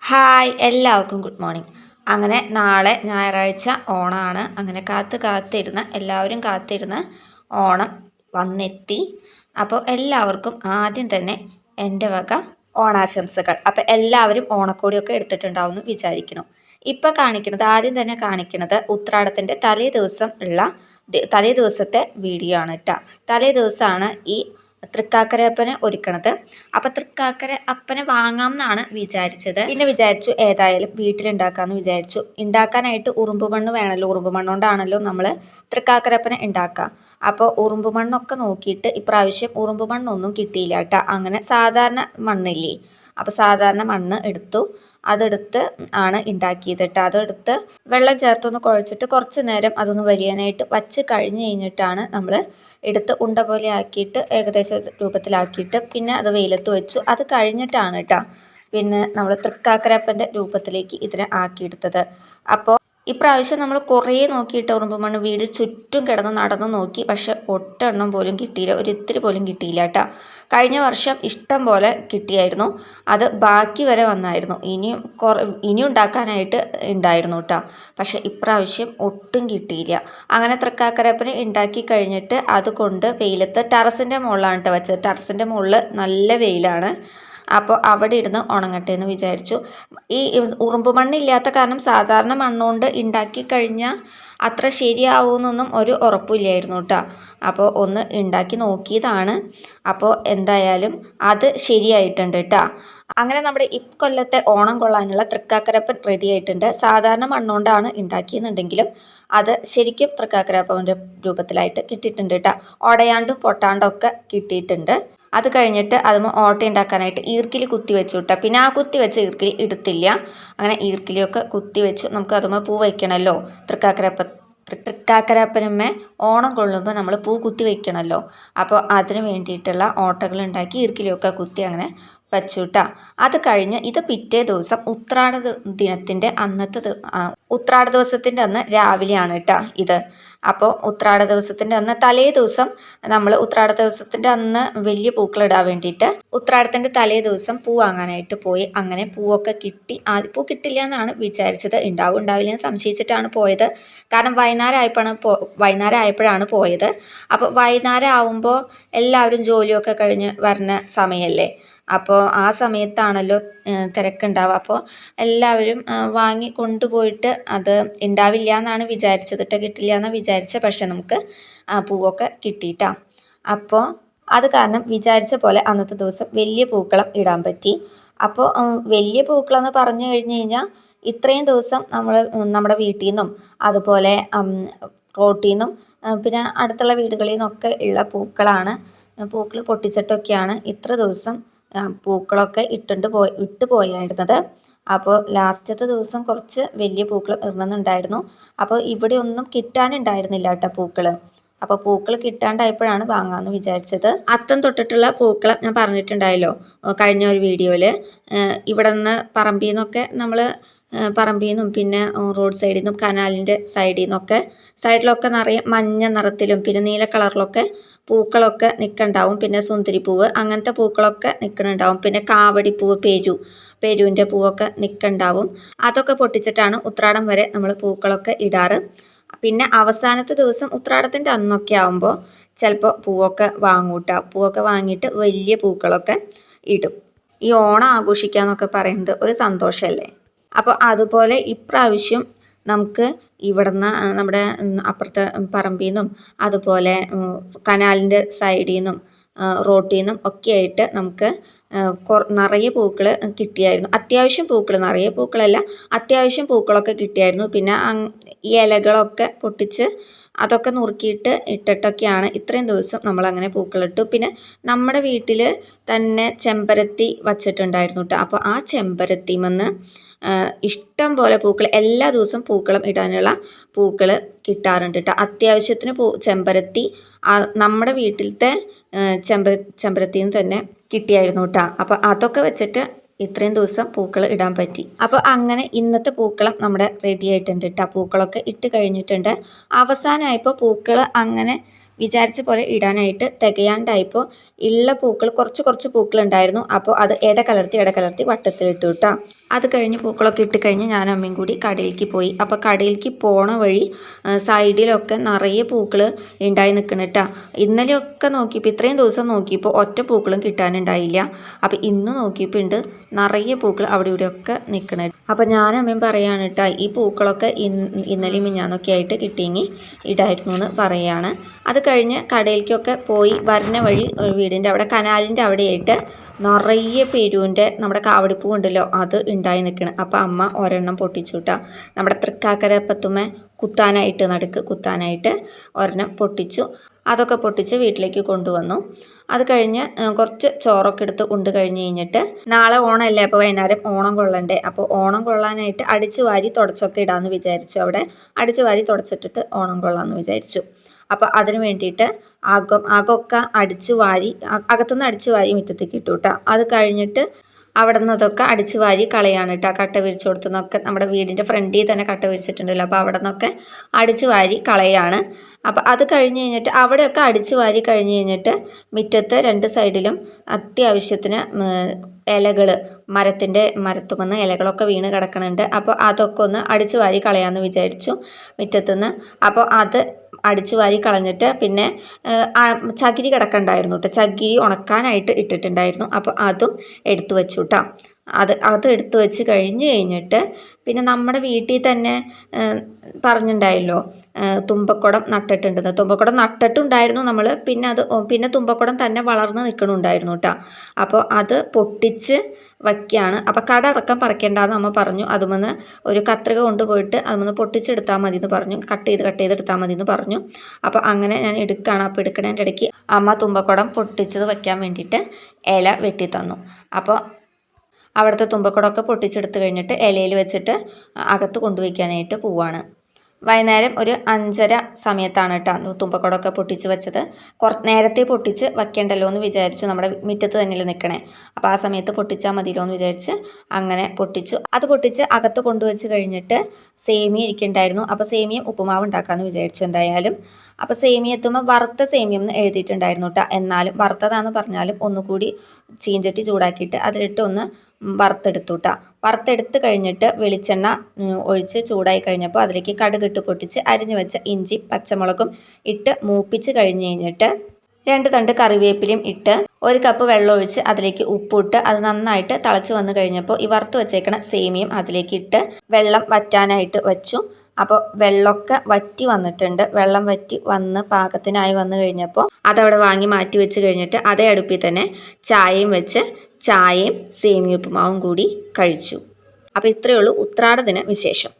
Hi എല്ലാവർക്കും good morning. അങ്ങനെ നാളെ ഞായറാഴ്ച ഓണമാണ്. അങ്ങനെ എല്ലാവരും കാത്തിരുന്ന ഓണം വന്നെത്തി. അപ്പോൾ എല്ലാവർക്കും ആദ്യം തന്നെ എൻ്റെ വക ഓണാശംസകൾ. അപ്പോൾ എല്ലാവരും ഓണക്കോടിയൊക്കെ എടുത്തിട്ടുണ്ടാവുമെന്ന് വിചാരിക്കണം. ഇപ്പം ആദ്യം തന്നെ കാണിക്കുന്നത് ഉത്രാടത്തിൻ്റെ തലേ ദിവസത്തെ വീഡിയോ ആണ് കേട്ടോ. തലേ ദിവസമാണ് ഈ തൃക്കാക്കരയപ്പനെ ഒരുക്കണത്. അപ്പം തൃക്കാക്കര അപ്പനെ വാങ്ങാം എന്നാണ് വിചാരിച്ചത്. പിന്നെ വിചാരിച്ചു ഏതായാലും വീട്ടിലുണ്ടാക്കാമെന്ന് വിചാരിച്ചു. ഉണ്ടാക്കാനായിട്ട് ഉറുമ്പ് മണ്ണ് വേണമല്ലോ. ഉറുമ്പ് മണ്ണുകൊണ്ടാണല്ലോ നമ്മൾ തൃക്കാക്കരപ്പനെ ഉണ്ടാക്കുക. അപ്പോൾ ഉറുമ്പ് മണ്ണൊക്കെ നോക്കിയിട്ട് ഇപ്രാവശ്യം ഉറുമ്പ് മണ്ണൊന്നും കിട്ടിയില്ല കേട്ടോ. അങ്ങനെ സാധാരണ മണ്ണില്ലേ, അപ്പോൾ സാധാരണ മണ്ണ് അതെടുത്ത് ആണ് ഉണ്ടാക്കിയത് കേട്ടോ. അതെടുത്ത് വെള്ളം ചേർത്തൊന്ന് കുഴച്ചിട്ട് കുറച്ച് നേരം അതൊന്ന് വലിയാനായിട്ട് വച്ച് കഴിഞ്ഞിട്ടാണ് നമ്മൾ എടുത്ത് ഉണ്ട പോലെ ആക്കിയിട്ട് ഏകദേശം രൂപത്തിലാക്കിയിട്ട് പിന്നെ അത് വെയിലത്ത് വെച്ചു. അത് കഴിഞ്ഞിട്ടാണ് കേട്ടോ പിന്നെ നമ്മൾ തൃക്കാക്കരപ്പൻ്റെ രൂപത്തിലേക്ക് ഇതിനെ ആക്കിയെടുത്തത്. അപ്പോൾ ഇപ്രാവശ്യം നമ്മൾ കുറേ നോക്കിയിട്ട് ഉറുമ്പ് മണ്ണ് വീട് ചുറ്റും കിടന്ന് നടന്നു നോക്കി, പക്ഷെ ഒട്ടെണ്ണം പോലും കിട്ടിയില്ല, ഒരിത്തിരി പോലും കിട്ടിയില്ല കേട്ടോ. കഴിഞ്ഞ വർഷം ഇഷ്ടം പോലെ കിട്ടിയായിരുന്നു, അത് ബാക്കി വരെ വന്നായിരുന്നു. ഇനി ഉണ്ടാക്കാനായിട്ട് ഉണ്ടായിരുന്നു കേട്ടോ. പക്ഷെ ഇപ്രാവശ്യം ഒട്ടും കിട്ടിയില്ല. അങ്ങനെ തൃക്കാക്കരപ്പനെ ഉണ്ടാക്കി കഴിഞ്ഞിട്ട് അത് കൊണ്ട് വെയിലത്ത് ടെറസിൻ്റെ മുകളിലാണ് കേട്ടോ വെച്ചത്. ടെറസിൻ്റെ മുകളിൽ നല്ല വെയിലാണ്. അപ്പോൾ അവിടെ ഇരുന്ന് ഉണങ്ങട്ടെ എന്ന് വിചാരിച്ചു. ഈ ഉറുമ്പ് മണ്ണില്ലാത്ത കാരണം സാധാരണ മണ്ണുകൊണ്ട് ഉണ്ടാക്കി കഴിഞ്ഞാൽ അത്ര ശരിയാവുമെന്നൊന്നും ഒരു ഉറപ്പില്ലായിരുന്നു കേട്ടോ. അപ്പോൾ ഒന്ന് ഉണ്ടാക്കി നോക്കിയതാണ്. അപ്പോൾ എന്തായാലും അത് ശരിയായിട്ടുണ്ട് കേട്ടോ. അങ്ങനെ നമ്മുടെ ഇക്കൊല്ലത്തെ ഓണം കൊള്ളാനുള്ള തൃക്കാക്കരപ്പൻ റെഡി ആയിട്ടുണ്ട്. സാധാരണ മണ്ണുകൊണ്ടാണ് ഉണ്ടാക്കിയെന്നുണ്ടെങ്കിലും അത് ശരിക്കും തൃക്കാക്കരപ്പൻ്റെ രൂപത്തിലായിട്ട് കിട്ടിയിട്ടുണ്ട് കേട്ടോ. ഉടയാണ്ടും പൊട്ടാണ്ടൊക്കെ കിട്ടിയിട്ടുണ്ട്. അത് കഴിഞ്ഞിട്ട് അതുമ്പോൾ ഓട്ട ഉണ്ടാക്കാനായിട്ട് ഈർക്കിലി കുത്തി വെച്ചു കേട്ടോ. പിന്നെ ആ കുത്തി വെച്ച ഈർക്കിലി എടുത്തില്ല. അങ്ങനെ ഈർക്കിലിയൊക്കെ കുത്തി വെച്ചു. നമുക്ക് അതുമ്പോൾ പൂ വയ്ക്കണമല്ലോ. തൃക്കാക്കരപ്പനുമ്മേ ഓണം കൊള്ളുമ്പോൾ നമ്മൾ പൂ കുത്തി വയ്ക്കണമല്ലോ. അപ്പോൾ അതിന് വേണ്ടിയിട്ടുള്ള ഓട്ടകൾ ഉണ്ടാക്കി ഈർക്കിലിയൊക്കെ കുത്തി അങ്ങനെ വച്ചു കേട്ടോ. അത് കഴിഞ്ഞ് ഇത് പിറ്റേ ദിവസം ഉത്രാട ദിവസത്തിൻ്റെ അന്ന് രാവിലെയാണ് കേട്ടോ ഇത്. അപ്പോൾ ഉത്രാട ദിവസത്തിൻ്റെ അന്ന് തലേ ദിവസം നമ്മൾ ഉത്രാട ദിവസത്തിൻ്റെ അന്ന് വലിയ പൂക്കൾ ഇടാൻ വേണ്ടിയിട്ട് ഉത്രാടത്തിൻ്റെ തലേ ദിവസം പൂ വാങ്ങാനായിട്ട് പോയി. അങ്ങനെ പൂവൊക്കെ കിട്ടി. പൂ കിട്ടില്ല എന്നാണ് വിചാരിച്ചത്. ഉണ്ടാവില്ല എന്ന് സംശയിച്ചിട്ടാണ് പോയത്. കാരണം വൈകുന്നേരം ആയപ്പോഴാണ് പോയത്. അപ്പോൾ വൈകുന്നേരം ആവുമ്പോൾ എല്ലാവരും ജോലിയൊക്കെ കഴിഞ്ഞ് വരുന്ന സമയമല്ലേ. അപ്പോൾ ആ സമയത്താണല്ലോ തിരക്കുണ്ടാവുക. അപ്പോൾ എല്ലാവരും വാങ്ങി കൊണ്ടുപോയിട്ട് അത് ഉണ്ടാവില്ല എന്നാണ് വിചാരിച്ചത് കേട്ടോ. കിട്ടില്ല എന്നാണ് വിചാരിച്ചത്. പക്ഷെ നമുക്ക് പൂവൊക്കെ കിട്ടിയിട്ടാ. അപ്പോൾ അത് കാരണം വിചാരിച്ച പോലെ അന്നത്തെ ദിവസം വലിയ പൂക്കളം ഇടാൻ പറ്റി. അപ്പോൾ വലിയ പൂക്കളം എന്ന് പറഞ്ഞു കഴിഞ്ഞാൽ ഇത്രയും ദിവസം നമ്മൾ നമ്മുടെ വീട്ടിൽ നിന്നും അതുപോലെ റോട്ടിൽ നിന്നും പിന്നെ അടുത്തുള്ള വീടുകളിൽ നിന്നൊക്കെ ഉള്ള പൂക്കൾ പൊട്ടിച്ചിട്ടൊക്കെയാണ് ഇത്ര ദിവസം പൂക്കളൊക്കെ ഇട്ട് പോയിരുന്നത്. അപ്പോൾ ലാസ്റ്റത്തെ ദിവസം കുറച്ച് വലിയ പൂക്കൾ ഇടണമെന്നുണ്ടായിരുന്നു. അപ്പോൾ ഇവിടെ ഒന്നും കിട്ടാനുണ്ടായിരുന്നില്ല കേട്ടോ പൂക്കൾ. അപ്പോൾ പൂക്കൾ കിട്ടാണ്ടായപ്പോഴാണ് വാങ്ങാമെന്ന് വിചാരിച്ചത്. അത്തം തൊട്ടിട്ടുള്ള പൂക്കളം ഞാൻ പറഞ്ഞിട്ടുണ്ടായല്ലോ കഴിഞ്ഞ ഒരു വീഡിയോയിൽ. ഇവിടെ നിന്ന് പറമ്പിൽ നിന്നും പിന്നെ റോഡ് സൈഡിൽ നിന്നും കനാലിൻ്റെ സൈഡിലൊക്കെ നിറയെ മഞ്ഞ നിറത്തിലും പിന്നെ നീല കളറിലൊക്കെ പൂക്കളൊക്കെ നിൽക്കുന്നുണ്ടാവും. പിന്നെ സുന്ദരിപ്പൂവ് അങ്ങനത്തെ പൂക്കളൊക്കെ നിൽക്കുന്നുണ്ടാവും. പിന്നെ കാവടിപ്പൂവ്, പെരുവിൻ്റെ പൂവൊക്കെ നിൽക്കുന്നുണ്ടാവും. അതൊക്കെ പൊട്ടിച്ചിട്ടാണ് ഉത്രാടം വരെ നമ്മൾ പൂക്കളൊക്കെ ഇടാറ്. പിന്നെ അവസാനത്തെ ദിവസം ഉത്രാടത്തിൻ്റെ അന്നൊക്കെ ആകുമ്പോൾ ചിലപ്പോൾ പൂവൊക്കെ പൂവൊക്കെ വാങ്ങിയിട്ട് വലിയ പൂക്കളൊക്കെ ഇടും. ഈ ഓണം ആഘോഷിക്കുക എന്നൊക്കെ പറയുന്നത് ഒരു സന്തോഷമല്ലേ. അപ്പോൾ അതുപോലെ ഇപ്രാവശ്യം നമുക്ക് ഇവിടുന്ന് നമ്മുടെ അപ്പുറത്തെ പറമ്പിൽ നിന്നും അതുപോലെ കനാലിൻ്റെ സൈഡിൽ നിന്നും റോട്ടിൽ നിന്നും ഒക്കെ ആയിട്ട് നമുക്ക് നിറയെ പൂക്കൾ കിട്ടിയായിരുന്നു. അത്യാവശ്യം പൂക്കൾ, നിറയെ പൂക്കളല്ല, അത്യാവശ്യം പൂക്കളൊക്കെ കിട്ടിയായിരുന്നു. പിന്നെ ഈ ഇലകളൊക്കെ പൊട്ടിച്ച് അതൊക്കെ നുറുക്കിയിട്ട് ഇട്ടിട്ടൊക്കെയാണ് ഇത്രയും ദിവസം നമ്മളങ്ങനെ പൂക്കളിട്ടു. പിന്നെ നമ്മുടെ വീട്ടിൽ തന്നെ ചെമ്പരത്തി വച്ചിട്ടുണ്ടായിരുന്നു കേട്ടോ. അപ്പോൾ ആ ചെമ്പരത്തിമെന്ന് ഇഷ്ടം പോലെ പൂക്കൾ, എല്ലാ ദിവസവും പൂക്കളം ഇടാനുള്ള പൂക്കൾ കിട്ടാറുണ്ട് കേട്ടോ. അത്യാവശ്യത്തിന് ചെമ്പരത്തി നമ്മുടെ വീട്ടിലത്തെ ചെമ്പരത്തിയിൽ നിന്ന് തന്നെ കിട്ടിയായിരുന്നു കേട്ടോ. അപ്പോൾ അതൊക്കെ വെച്ചിട്ട് ഇത്രയും ദിവസം പൂക്കൾ ഇടാൻ പറ്റി. അപ്പോൾ അങ്ങനെ ഇന്നത്തെ പൂക്കളം നമ്മുടെ റെഡി ആയിട്ടുണ്ട് കേട്ടോ. പൂക്കളൊക്കെ ഇട്ട് കഴിഞ്ഞിട്ടുണ്ട്. അവസാനമായപ്പോൾ പൂക്കൾ അങ്ങനെ വിചാരിച്ച പോലെ ഇടാനായിട്ട് തികയാണ്ടായപ്പോൾ ഉള്ള പൂക്കൾ കുറച്ച് പൂക്കൾ ഉണ്ടായിരുന്നു. അപ്പോൾ അത് ഇടകലർത്തി വട്ടത്തിലിട്ടു കേട്ടോ. അത് കഴിഞ്ഞ് പൂക്കളൊക്കെ ഇട്ട് കഴിഞ്ഞ് ഞാനും അമ്മയും കൂടി കടയിലേക്ക് പോയി. അപ്പോൾ കടയിലേക്ക് പോണ വഴി സൈഡിലൊക്കെ നിറയെ പൂക്കൾ ഉണ്ടായി നിൽക്കണം കേട്ടോ. ഇന്നലെയൊക്കെ നോക്കിയപ്പോൾ ഇത്രയും ദിവസം നോക്കിയപ്പോൾ ഒറ്റ പൂക്കളും കിട്ടാനുണ്ടായില്ല. അപ്പോൾ ഇന്ന് നോക്കിയപ്പോൾ ഉണ്ട് നിറയെ പൂക്കൾ അവിടെ ഇവിടെയൊക്കെ നിൽക്കണത്. അപ്പോൾ ഞാനും അമ്മയും പറയുകയാണ് കേട്ടോ, ഈ പൂക്കളൊക്കെ ഇന്നലെയും മിഞ്ഞാന്നൊക്കെ ആയിട്ട് കിട്ടിയെങ്കിൽ ഇടായിരുന്നു എന്ന് പറയുകയാണ്. അത് കഴിഞ്ഞ് കടയിലേക്കൊക്കെ പോയി വരുന്ന വഴി വീടിൻ്റെ അവിടെ കനാലിൻ്റെ അവിടെയായിട്ട് നിറയെ പെരുവിൻ്റെ നമ്മുടെ കാവടിപ്പൂ ഉണ്ടല്ലോ അത് ഉണ്ടായി നിൽക്കണം. അപ്പോൾ അമ്മ ഒരെണ്ണം പൊട്ടിച്ചു കേട്ടോ. നമ്മുടെ തൃക്കാക്കര പത്തുമ്മ കുത്താനായിട്ട് നടുക്ക് കുത്താനായിട്ട് ഒരെണ്ണം പൊട്ടിച്ചു. അതൊക്കെ പൊട്ടിച്ച് വീട്ടിലേക്ക് കൊണ്ടുവന്നു. അത് കഴിഞ്ഞ് കുറച്ച് ചോറൊക്കെ എടുത്ത് ഉണ്ട് കഴിഞ്ഞ് കഴിഞ്ഞിട്ട് നാളെ ഓണമല്ലേ, അപ്പോൾ വൈകുന്നേരം ഓണം കൊള്ളണ്ടേ. അപ്പോൾ ഓണം കൊള്ളാനായിട്ട് അടിച്ചു വാരി തുടച്ചൊക്കെ ഇടാമെന്ന് വിചാരിച്ചു. അവിടെ അടിച്ചു വാരി തുടച്ചിട്ടിട്ട് ഓണം കൊള്ളാമെന്ന് വിചാരിച്ചു. അപ്പോൾ അതിന് വേണ്ടിയിട്ട് അകമൊക്കെ അടിച്ചു വാരി അകത്തുനിന്ന് അടിച്ചു വാരി മുറ്റത്തേക്ക് ഇട്ടു കേട്ടോ. അത് കഴിഞ്ഞിട്ട് അവിടെ നിന്ന് അതൊക്കെ അടിച്ചു വാരി കളയാണ് കേട്ടോ. കട്ട വിരിച്ചു കൊടുത്തുനിന്നൊക്കെ നമ്മുടെ വീടിൻ്റെ ഫ്രണ്ടിൽ തന്നെ കട്ട വിരിച്ചിട്ടുണ്ടല്ലോ, അപ്പോൾ അവിടെ നിന്നൊക്കെ അടിച്ചു വാരി കളയാണ്. അപ്പോൾ അത് കഴിഞ്ഞ് കഴിഞ്ഞിട്ട് അവിടെയൊക്കെ അടിച്ചു വാരി കഴിഞ്ഞ് കഴിഞ്ഞിട്ട് മുറ്റത്ത് രണ്ട് സൈഡിലും അത്യാവശ്യത്തിന് ഇലകൾ മരത്തുമെന്ന് ഇലകളൊക്കെ വീണ് കിടക്കുന്നുണ്ട്. അപ്പോൾ അതൊക്കെ ഒന്ന് അടിച്ചു വാരി കളയാമെന്ന് വിചാരിച്ചു മുറ്റത്തുനിന്ന്. അപ്പോൾ അത് അടിച്ചു വാരി കളഞ്ഞിട്ട് പിന്നെ ചകിരി കിടക്കണ്ടായിരുന്നു കേട്ടോ. ചകിരി ഉണക്കാനായിട്ട് ഇട്ടിട്ടുണ്ടായിരുന്നു. അപ്പോൾ അതും എടുത്തു വെച്ചു കേട്ടോ. അത് എടുത്തു വെച്ച് കഴിഞ്ഞിട്ട് പിന്നെ നമ്മുടെ വീട്ടിൽ തന്നെ പറഞ്ഞിട്ടുണ്ടായല്ലോ തുമ്പക്കുടം നട്ടിട്ടുണ്ടെന്ന്. തുമ്പക്കുടം നട്ടിട്ടുണ്ടായിരുന്നു നമ്മൾ. പിന്നെ തുമ്പക്കുടം തന്നെ വളർന്ന് നിൽക്കണുണ്ടായിരുന്നു കേട്ടോ. അപ്പോൾ അത് പൊട്ടിച്ച് വയ്ക്കുകയാണ്. അപ്പോൾ കട അടക്കം പറിക്കേണ്ടെന്ന് അമ്മ പറഞ്ഞു. അതുമെന്ന് ഒരു കത്രിക കൊണ്ടുപോയിട്ട് അതുമെന്ന് പൊട്ടിച്ചെടുത്താൽ മതി എന്ന് പറഞ്ഞു. കട്ട് ചെയ്തെടുത്താൽ മതി എന്ന് പറഞ്ഞു. അപ്പോൾ അങ്ങനെ ഞാൻ എടുക്കുകയാണ്. അപ്പോൾ എടുക്കണതിൻ്റെ ഇടയ്ക്ക് അമ്മ തുമ്പക്കുടം പൊട്ടിച്ചത് വയ്ക്കാൻ വേണ്ടിയിട്ട് ഇല വെട്ടി തന്നു. അപ്പോൾ അവിടുത്തെ തുമ്പക്കുടമൊക്കെ പൊട്ടിച്ചെടുത്ത് കഴിഞ്ഞിട്ട് ഇലയിൽ വെച്ചിട്ട് അകത്ത് കൊണ്ടുവയ്ക്കാനായിട്ട് പോവാണ്. വൈകുന്നേരം ഒരു 5:30 സമയത്താണ് കേട്ടോ തുമ്പക്കുടമൊക്കെ പൊട്ടിച്ച് വെച്ചത്. നേരത്തെ പൊട്ടിച്ച് വയ്ക്കേണ്ടല്ലോ എന്ന് വിചാരിച്ചു. നമ്മുടെ മുറ്റത്ത് തന്നെയല്ലേ നിൽക്കണേ, അപ്പോൾ ആ സമയത്ത് പൊട്ടിച്ചാൽ മതിയല്ലോ എന്ന് വിചാരിച്ച് അങ്ങനെ പൊട്ടിച്ചു. അത് പൊട്ടിച്ച് അകത്ത് കൊണ്ടുവച്ച് കഴിഞ്ഞിട്ട് സേമിയ ഇരിക്കുന്നുണ്ടായിരുന്നു. അപ്പോൾ സേമിയ ഉപ്പുമാവ് ഉണ്ടാക്കാമെന്ന് വിചാരിച്ചു എന്തായാലും. അപ്പോൾ സേമിയ എത്തുമ്പോൾ വറുത്ത സേമിയം എന്ന് എഴുതിയിട്ടുണ്ടായിരുന്നു കേട്ടോ. എന്നാലും വറുത്തതാണെന്ന് പറഞ്ഞാലും ഒന്നുകൂടി ചീഞ്ചട്ടി ചൂടാക്കിയിട്ട് അതിലിട്ട് ഒന്ന് വറുത്തെടുത്തു കേട്ടോ. വറുത്തെടുത്ത് കഴിഞ്ഞിട്ട് വെളിച്ചെണ്ണ ഒഴിച്ച് ചൂടായി കഴിഞ്ഞപ്പോൾ അതിലേക്ക് കടുകിട്ട് പൊട്ടിച്ച് അരിഞ്ഞു വെച്ച ഇഞ്ചി പച്ചമുളകും ഇട്ട് മൂപ്പിച്ച് കഴിഞ്ഞ് കഴിഞ്ഞിട്ട് 2 തണ്ട് കറിവേപ്പിലയും ഇട്ട് 1 കപ്പ് വെള്ളം ഒഴിച്ച് അതിലേക്ക് ഉപ്പിട്ട് അത് നന്നായിട്ട് തിളച്ച് വന്നു കഴിഞ്ഞപ്പോൾ ഈ വറുത്ത് വെച്ചേക്കണ സേമിയം അതിലേക്ക് ഇട്ട് വെള്ളം വറ്റാനായിട്ട് വെച്ചു. അപ്പോൾ വെള്ളമൊക്കെ വറ്റി വന്നിട്ടുണ്ട്. വെള്ളം വറ്റി വന്ന് പാകത്തിനായി വന്നു കഴിഞ്ഞപ്പോൾ അതവിടെ വാങ്ങി മാറ്റി വെച്ച് കഴിഞ്ഞിട്ട് അതേ അടുപ്പിൽ തന്നെ ചായയും വെച്ച് ചായയും സേമിയ ഉപ്പുമാവും കൂടി കഴിച്ചു. അപ്പോൾ ഇത്രയേ ഉള്ളൂ ഉത്രാട ദിന വിശേഷം.